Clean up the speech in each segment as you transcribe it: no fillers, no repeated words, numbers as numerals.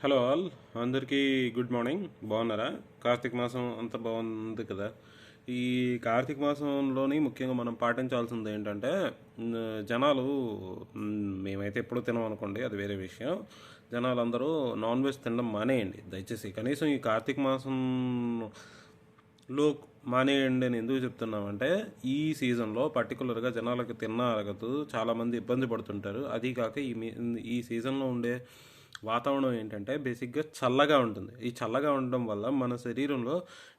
Hello all, అందరికీ good morning. బాగున్నారా? కార్తీక మాసం అంత బాగుంది కదా. ఈ కార్తీక మాసంలోని ముఖ్యంగా మనం పాటించాల్సింది ఏంటంటే జనాలు మేమైతే ఎప్పుడు తినాం అనుకోండి, అది వేరే విషయం. జనాలు అందరూ నాన్ వెజ్ తినడం మానేయండి దయచేసి. కనీసం ఈ కార్తీక మాసంలో మానేయండి అని ఎందుకు చెప్తున్నామంటే, ఈ సీజన్లో పర్టికులర్గా జనాలకు తిన్న అరగదు, చాలామంది ఇబ్బంది పడుతుంటారు. అది కాక ఈ సీజన్లో ఉండే వాతావరణం ఏంటంటే బేసిక్గా చల్లగా ఉంటుంది. ఈ చల్లగా ఉండడం వల్ల మన శరీరంలో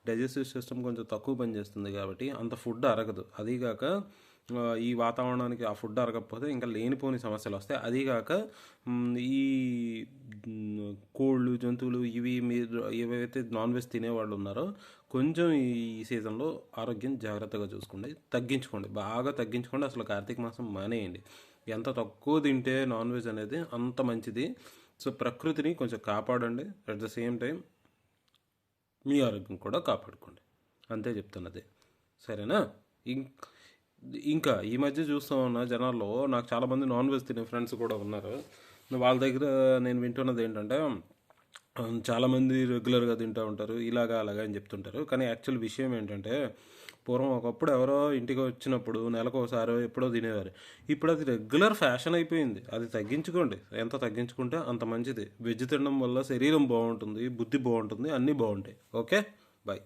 డైజెస్టివ్ సిస్టమ్ కొంచెం తక్కువ పనిచేస్తుంది, కాబట్టి అంత ఫుడ్ అరగదు. అదీగాక ఈ వాతావరణానికి ఆ ఫుడ్ అరగకపోతే ఇంకా లేనిపోని సమస్యలు వస్తాయి. అదీగాక ఈ కోళ్ళు, జంతువులు ఇవి మీరు ఏవైతే నాన్ వెజ్ తినేవాళ్ళు ఉన్నారో కొంచెం ఈ సీజన్లో ఆరోగ్యం జాగ్రత్తగా చూసుకోండి, తగ్గించుకోండి, బాగా తగ్గించుకోండి. అసలు కార్తీక మాసం మానేయండి. ఎంత తక్కువ తింటే నాన్ వెజ్ అనేది అంత మంచిది. సో ప్రకృతిని కొంచెం కాపాడండి, అట్ ద సేమ్ టైం మీ ఆరోగ్యం కూడా కాపాడుకోండి. అంతే చెప్తున్నది, సరేనా? ఇంకా ఈ మధ్య చూస్తూ ఉన్న జనాల్లో నాకు చాలామంది నాన్ వెజ్ తినే ఫ్రెండ్స్ కూడా ఉన్నారు. వాళ్ళ దగ్గర నేను వింటున్నది ఏంటంటే, చాలామంది రెగ్యులర్గా తింటూ ఉంటారు, ఇలాగా అలాగా అని చెప్తుంటారు. కానీ యాక్చువల్ విషయం ఏంటంటే, పూర్వం ఒకప్పుడు ఎవరో ఇంటికి వచ్చినప్పుడు నెలకు ఒకసారి ఎప్పుడో తినేవారు. ఇప్పుడు అది రెగ్యులర్ ఫ్యాషన్ అయిపోయింది. అది తగ్గించుకోండి, ఎంత తగ్గించుకుంటే అంత మంచిది. వెజ్ తినడం వల్ల శరీరం బాగుంటుంది, బుద్ధి బాగుంటుంది, అన్నీ బాగుంటాయి. Okay, bye.